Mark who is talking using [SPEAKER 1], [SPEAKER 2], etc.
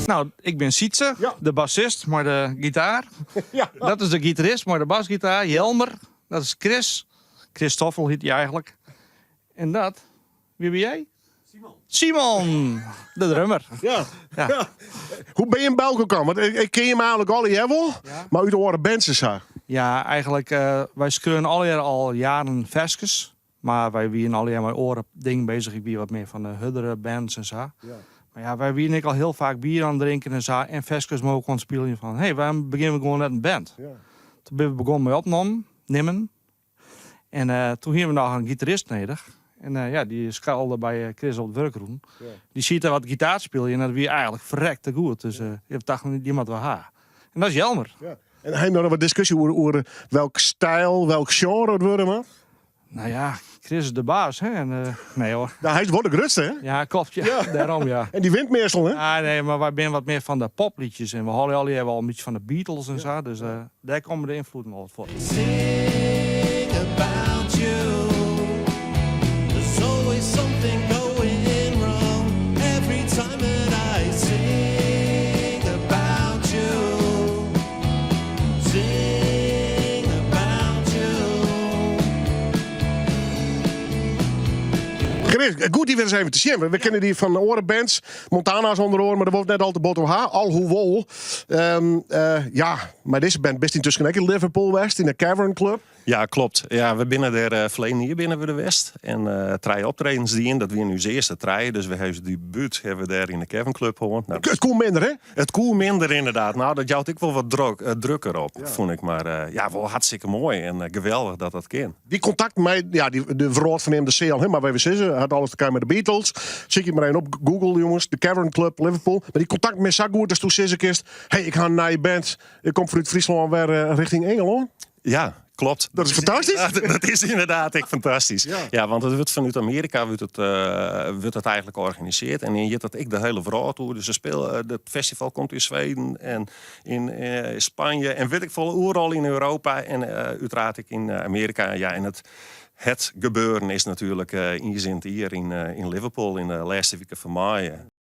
[SPEAKER 1] Nou, ik ben Sietse,
[SPEAKER 2] Ja.
[SPEAKER 1] de bassist, maar de gitaar.
[SPEAKER 2] Ja.
[SPEAKER 1] Dat is de gitarist, maar de basgitaar. Jelmer, dat is Chris. Christoffel heet hij eigenlijk. En dat, wie ben jij? Simon, de drummer.
[SPEAKER 2] Ja.
[SPEAKER 1] Ja.
[SPEAKER 2] Ja. Hoe ben je in België gekomen? Want ik ken je me eigenlijk al wel, maar uit de oren bands is haar.
[SPEAKER 1] Ja, eigenlijk, wij screunen al jaren vestjes. Maar wij zijn al jaar met oren ding bezig. Ik ben wat meer van de huddere bands en zo.
[SPEAKER 2] Ja.
[SPEAKER 1] Maar ja, wij zijn al heel vaak bier aan het drinken en zo. En vestjes mogen gewoon spelen van, hey, waarom beginnen we gewoon net een band?
[SPEAKER 2] Ja.
[SPEAKER 1] Toen ben we begonnen met opnemen. En toen hebben we nog een gitarist nodig. En ja, die schuilde bij Chris op het werkroom.
[SPEAKER 2] Ja.
[SPEAKER 1] Die ziet er wat gitaar spelen en dat wie eigenlijk verrekte goed. Dus je hebt dacht die moet wel haar. En dat is Jelmer.
[SPEAKER 2] Ja. En hij heeft nog wat discussie over welk stijl, welk genre het worden, man.
[SPEAKER 1] Nou ja, Chris is de baas, hè? En, nee hoor.
[SPEAKER 2] Nou, hij is wel de grootste, hè?
[SPEAKER 1] Ja, klopt. Ja. Daarom ja.
[SPEAKER 2] En die wint meestal, hè?
[SPEAKER 1] Ah, nee, maar wij zijn wat meer van de popliedjes. En we houden al wel een beetje van de Beatles en zo. Dus daar komen de invloeden wel voor.
[SPEAKER 3] Sing about you. There's always something going wrong every time that I sing about you. Sing about you.
[SPEAKER 2] Chris, goed die weer eens even te zien. We kennen die van de orenbands, Montana's onder oren, maar dat wordt net altijd bottom H. Alhoewel, ja, maar deze band best intussen ook in Liverpool West, in de Cavern Club.
[SPEAKER 4] Ja, klopt. Ja, we binnen er verleden hier binnen we de West. En drie optredens die in, dat weer nu zijn eerste drie. Dus we hebben die buurt hebben we daar in de Kevin Club gehoord. Nou,
[SPEAKER 2] Het komt minder, hè?
[SPEAKER 4] het koel minder inderdaad. Nou, dat jouwt ik wel wat drukker op, vond ik. Maar ja, wel hartstikke mooi en geweldig dat dat kan.
[SPEAKER 2] Die contact met, ja, de verhoord van hem, de CL, maar we zeggen, had alles te kijken met de Beatles. Zie je maar een op Google, jongens, de Cavern Club, Liverpool. Maar die contact met zo goed, dus toen zei ze eerst, hey, ik ga naar je band. Ik kom vanuit Friesland weer richting Engeland.
[SPEAKER 4] Ja, klopt.
[SPEAKER 2] Dat is fantastisch.
[SPEAKER 4] Ja, dat is inderdaad echt fantastisch.
[SPEAKER 2] Ja.
[SPEAKER 4] Ja, want het wordt vanuit Amerika wordt het eigenlijk georganiseerd. En je hebt dat ik de hele verhaal toe. Dus het festival komt in Zweden en in Spanje. En weet ik veel, overal in Europa. En uiteraard ik in Amerika. Ja, en het gebeuren is natuurlijk ingezint hier in Liverpool in de laatste weken van mei.